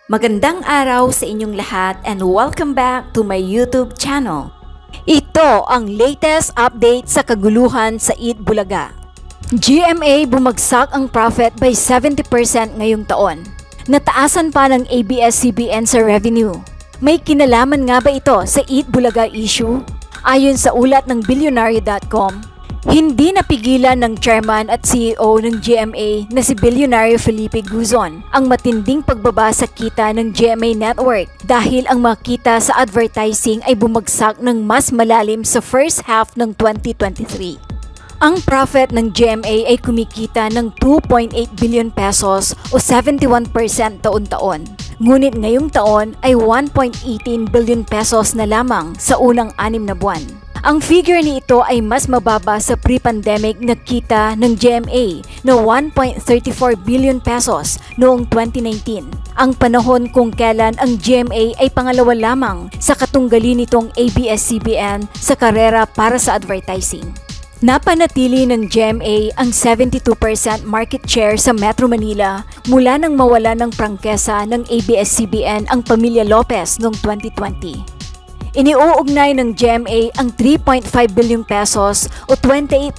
Magandang araw sa inyong lahat and welcome back to my YouTube channel. Ito ang latest update sa kaguluhan sa Eat Bulaga. GMA bumagsak ang profit by 70% ngayong taon. Nataasan pa ng ABS-CBN sa revenue. May kinalaman nga ba ito sa Eat Bulaga issue? Ayon sa ulat ng Billionario.com, hindi napigilan ng chairman at CEO ng GMA na si Bilyonaryo Felipe Guzon ang matinding pagbaba sa kita ng GMA Network dahil ang mga kita sa advertising ay bumagsak ng mas malalim sa first half ng 2023. Ang profit ng GMA ay kumikita ng 2.8 billion pesos o 71% taon-taon. Ngunit ngayong taon ay 1.18 billion pesos na lamang sa unang 6 na buwan. Ang figure ni ito ay mas mababa sa pre-pandemic na kita ng GMA na 1.34 billion pesos noong 2019. Ang panahon kung kailan ang GMA ay pangalawa lamang sa katunggali nitong ABS-CBN sa karera para sa advertising. Napanatili ng GMA ang 72% market share sa Metro Manila mula nang mawala ng prangkesa ng ABS-CBN ang pamilya Lopez noong 2020. Iniuugnay ng GMA ang 3.5 billion pesos o 28%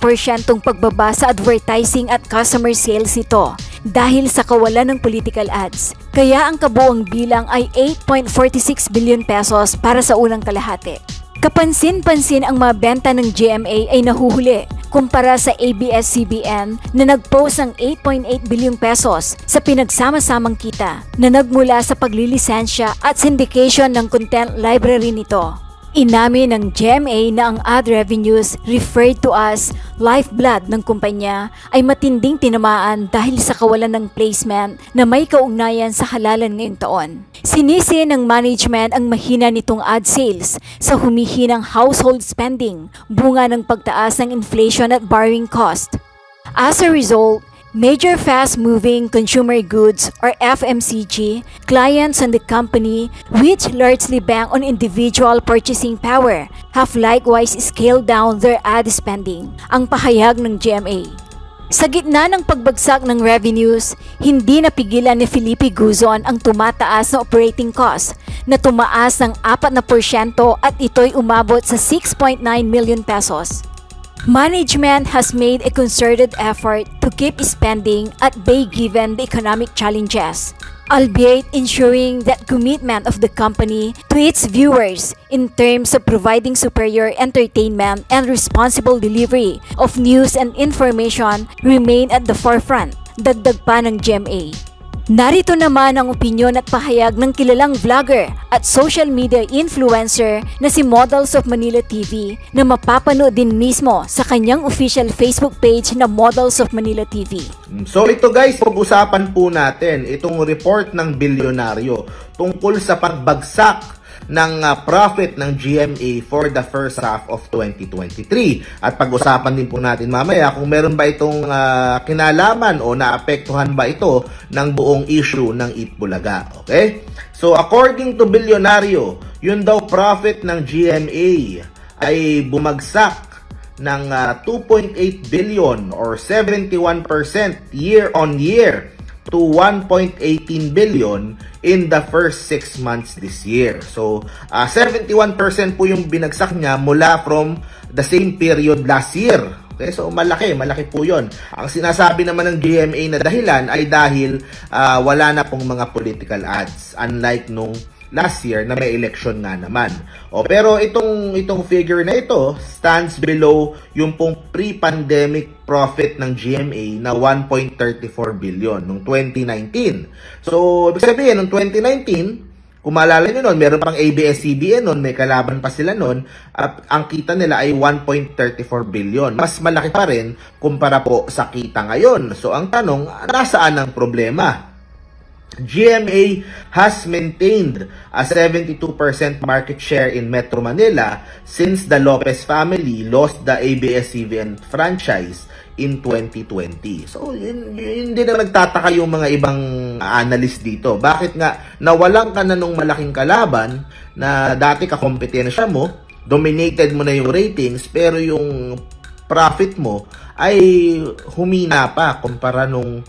pagbaba sa advertising at customer sales nito dahil sa kawalan ng political ads. Kaya ang kabuang bilang ay 8.46 billion pesos para sa unang kalahati. Kapansin-pansin ang mga benta ng GMA ay nahuhuli kumpara sa ABS-CBN na nag-post ng 8.8 billion pesos sa pinagsama-samang kita na nagmula sa paglilisensya at syndication ng content library nito. Inamin ng GMA na ang ad revenues referred to as lifeblood ng kumpanya ay matinding tinamaan dahil sa kawalan ng placement na may kaugnayan sa halalan ngayong taon. Sinisi ng management ang mahina nitong ad sales sa humihinang household spending, bunga ng pagtaas ng inflation at borrowing cost. As a result, major fast-moving consumer goods or FMCG clients on the company, which largely bank on individual purchasing power, have likewise scaled down their ad spending, ang pahayag ng GMA. Sa gitna ng pagbagsak ng revenues, hindi napigilan ni Felipe Guzon ang tumataas na operating cost na tumaas ng 4% at ito'y umabot sa 6.9 million pesos. Management has made a concerted effort to keep spending at bay given the economic challenges, albeit ensuring that commitment of the company to its viewers in terms of providing superior entertainment and responsible delivery of news and information remain at the forefront, dagdag pa ng GMA. Narito naman ang opinyon at pahayag ng kilalang vlogger at social media influencer na si Models of Manila TV na mapapanood din mismo sa kanyang official Facebook page na Models of Manila TV. So ito guys, pag-usapan po natin itong report ng Bilyonaryo tungkol sa pagbagsak ng profit ng GMA for the first half of 2023. At pag-usapan din po natin mamaya kung meron ba itong kinalaman o naapektuhan ba ito ng buong issue ng Eat Bulaga. Okay? So according to Bilyonaryo, yun daw profit ng GMA ay bumagsak ng 2.8 billion or 71% year on year to 1.18 billion in the first 6 months this year. So, 71% po yung binagsak niya mula from the same period last year. Okay, so malaki po yun. Ang sinasabi naman ng GMA na dahilan ay dahil wala na pong mga political ads, unlike nung last year na may election nga naman. Pero itong figure na ito stands below yung pong pre-pandemic profit ng GMA na 1.34 billion noong 2019. So, ibig sabihin, noong 2019, kung maalala nyo nun, meron pang ABS-CBN nun, may kalaban pa sila nun, at ang kita nila ay 1.34 billion. Mas malaki pa rin kumpara po sa kita ngayon. So, ang tanong, nasaan ang problema? GMA has maintained a 72% market share in Metro Manila since the Lopez family lost the ABS-CBN franchise in 2020. So, hindi na nagtataka yung mga ibang analyst dito. Bakit nga nawalan ka na nung malaking kalaban na dati kakompetensya mo, dominated mo na yung ratings, pero yung profit mo ay humina pa kumpara nung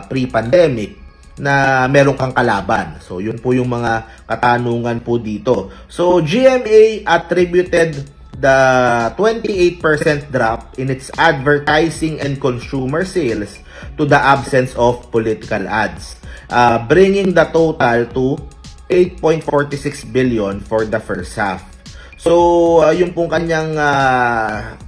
pre-pandemic. na meron kang kalaban. So, yun po yung mga katanungan po dito. So, GMA attributed the 28% drop in its advertising and consumer sales to the absence of political ads, bringing the total to 8.46 billion for the first half. So, yung pong kanyang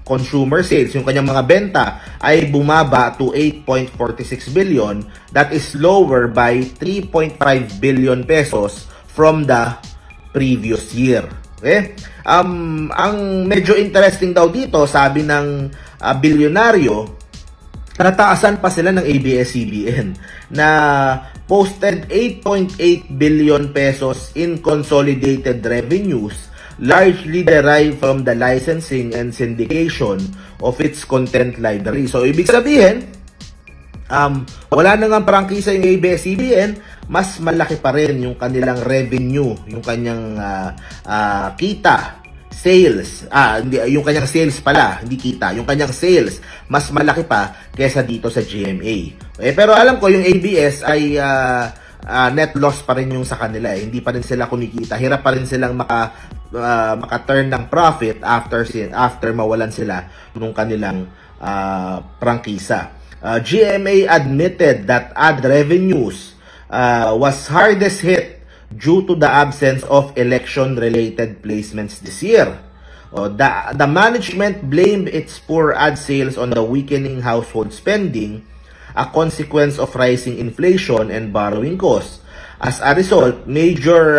consumer sales, yung kanyang mga benta ay bumaba to 8.46 billion. That is lower by 3.5 billion pesos from the previous year. Okay? Ang medyo interesting daw dito, sabi ng bilyonaryo, nataasan pa sila ng ABS-CBN na posted 8.8 billion pesos in consolidated revenues, largely derived from the licensing and syndication of its content library. So, ibig sabihin, wala na nga prangkisa yung ABS-CBN, mas malaki pa rin yung kanilang revenue, yung kanyang kita, sales, yung kanyang sales pala, hindi kita, yung kanyang sales, mas malaki pa kesa dito sa GMA. Pero alam ko, yung ABS ay net loss pa rin yung sa kanila. Hindi pa rin sila kumikita. Hirap pa rin silang maka-turn ng profit after mawalan sila nung kanilang prangkisa. GMA admitted that ad revenues was hardest hit due to the absence of election-related placements this year. The management blamed its poor ad sales on the weakening household spending, a consequence of rising inflation and borrowing costs. As a result, major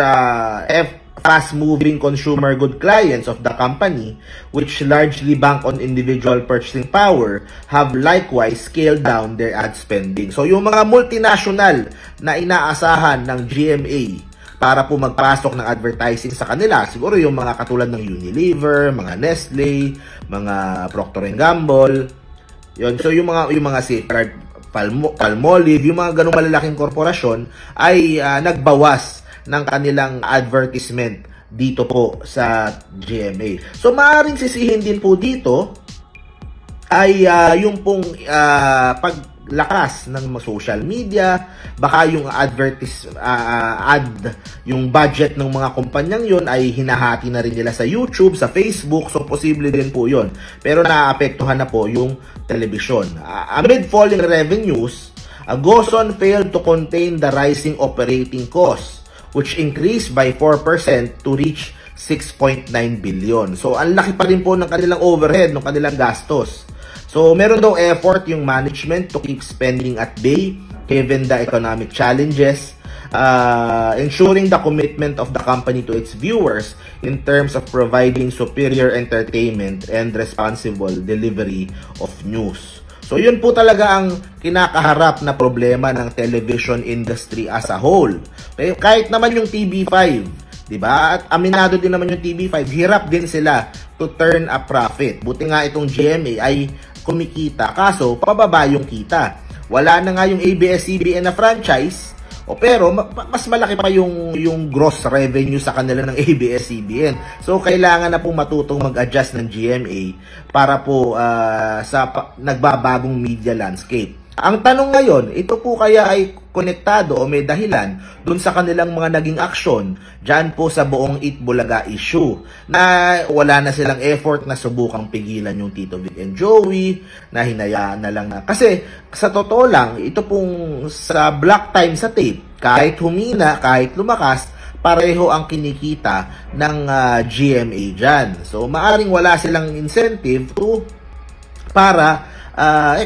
fast-moving consumer good clients of the company, which largely bank on individual purchasing power, have likewise scaled down their ad spending. So, yung mga multinational na inaasahan ng GMA para po magpasok ng advertising sa kanila, siguro yung mga katulad ng Unilever, mga Nestle, mga Procter & Gamble, yun. So, yung mga Safeguard, Palmolive, yung mga ganung malalaking korporasyon ay nagbawas ng kanilang advertisement dito po sa GMA. So, maaaring sisihin din po dito ay yung pong paglakas ng social media, baka yung yung budget ng mga kumpanyang yun ay hinahati na rin nila sa YouTube, sa Facebook, so posible din po yun. Pero naapektuhan na po yung television. Amid falling revenues, Gozon failed to contain the rising operating costs, which increased by 4% to reach 6.9 billion. So, ang laki pa rin po ng kanilang overhead, ng kanilang gastos. So, meron daw effort yung management to keep spending at bay given the economic challenges, ensuring the commitment of the company to its viewers in terms of providing superior entertainment and responsible delivery of news. So, yun po talaga ang kinakaharap na problema ng television industry as a whole. Okay? Kahit naman yung TV5, di ba? At aminado din naman yung TV5, hirap din sila to turn a profit. Buti nga itong GMA ay kumikita, kaso pababa yung kita. Wala na nga yung ABS-CBN na franchise, pero mas malaki pa yung gross revenue sa kanila ng ABS-CBN. So, kailangan na po matutong mag-adjust ng GMA para po sa nagbabagong media landscape. Ang tanong ngayon, ito po kaya ay konektado o may dahilan dun sa kanilang mga naging aksyon dyan po sa buong Itbulaga issue na wala na silang effort na subukang pigilan yung Tito Vic and Joey, na hinayaan na lang na. Kasi sa totoo lang, ito pong sa block time sa tape, kahit humina, kahit lumakas, pareho ang kinikita ng GMA dyan. So, maaring wala silang incentive para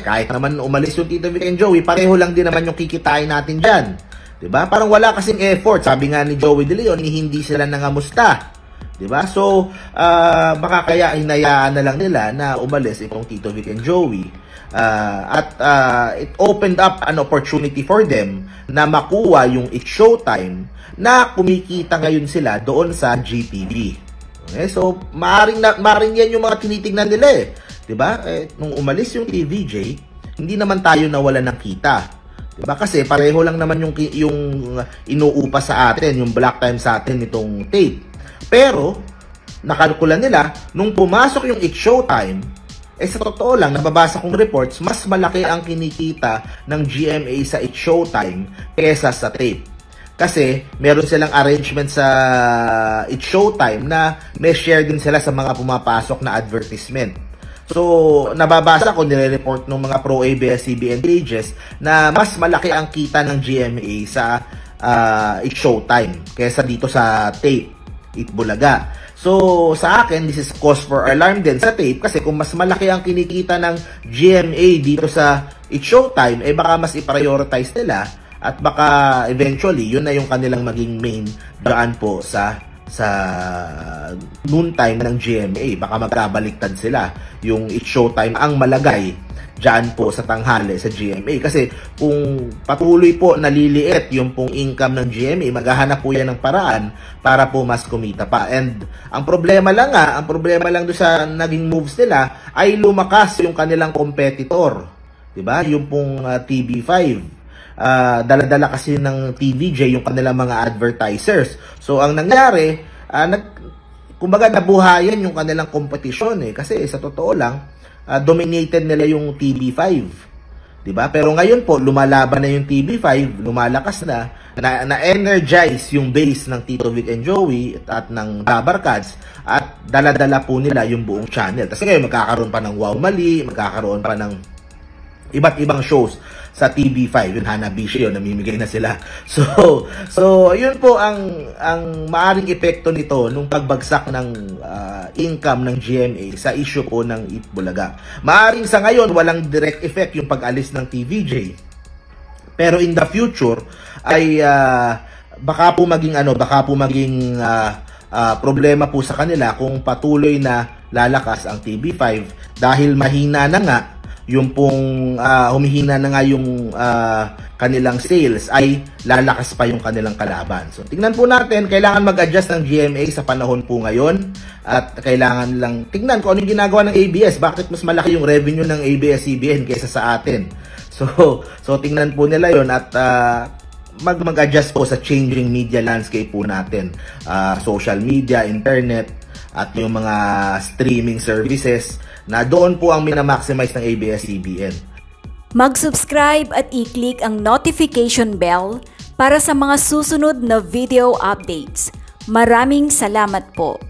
kahit naman umalis yung Tito Vic and Joey, pareho lang din naman yung kikitain natin dyan. Diba? Parang wala kasing effort. Sabi nga ni Joey De Leon, hindi sila nangamusta. Diba? So, baka kaya hinayaan na lang nila na umalis itong Tito Vic and Joey. It opened up an opportunity for them na makuha yung It's Showtime na kumikita ngayon sila doon sa GTV. Okay? So, maaring yan yung mga tinitingnan nila eh. Diba? Nung umalis yung TVJ, hindi naman tayo nawalan ng kita. Diba? Kasi pareho lang naman yung inuupa sa atin, yung block time sa atin nitong tape. Pero, nakalkula nila, nung pumasok yung It's Showtime, sa totoo lang, nababasa kong reports, mas malaki ang kinikita ng GMA sa It's Showtime kesa sa tape. Kasi meron silang arrangement sa It's Showtime na may share din sila sa mga pumapasok na advertisement. So, nababasa ko, nire-report ng mga pro-ABS-CBN pages na mas malaki ang kita ng GMA sa It's Showtime kesa dito sa tape, Itbulaga. So, sa akin, this is cause for alarm din sa tape kasi kung mas malaki ang kinikita ng GMA dito sa It's Showtime, baka mas i-prioritize nila at baka eventually, yun na yung kanilang maging main daan po sa noontime ng GMA. Baka magkabaliktad sila. Yung It's Showtime ang malagay dyan po sa tanghali sa GMA. Kasi kung patuloy po naliliit yung pong income ng GMA, maghahanap po yan ng paraan para po mas kumita pa. And ang problema lang doon sa naging moves nila ay lumakas yung kanilang competitor. Diba? Yung pong TV5. Dala-dala kasi ng TVJ yung kanilang mga advertisers. So, ang nangyari, kumbaga nabuhayan yung kanilang kompetisyon kasi sa totoo lang, dominated nila yung TV5. Diba? Pero ngayon po, lumalaban na yung TV5, lumalakas na-energize yung base ng Tito Vic and Joey at ng Babarkads at dala-dala po nila yung buong channel. Kasi ngayon, magkakaroon pa ng Wow Mali, magkakaroon pa ng iba't ibang shows sa TV5, yung Hanabishi, yun, namimigay na sila. So yun po ang maaring epekto nito nung pagbagsak ng income ng GMA sa issue po ng Itbulaga. Maaring sa ngayon walang direct effect yung pag-alis ng TVJ. Pero in the future ay baka po maging problema po sa kanila kung patuloy na lalakas ang TV5 dahil mahina na nga yung pong humihina na nga yung kanilang sales ay lalakas pa yung kanilang kalaban. So tingnan po natin, kailangan mag-adjust ng GMA sa panahon po ngayon at kailangan lang tingnan kung ano yung ginagawa ng ABS, bakit mas malaki yung revenue ng ABS-CBN kaysa sa atin. So tingnan po nila yon at mag-adjust po sa changing media landscape po natin. Social media, internet, at yung mga streaming services na doon po ang minamaximize ng ABS-CBN. Mag-subscribe at i-click ang notification bell para sa mga susunod na video updates. Maraming salamat po.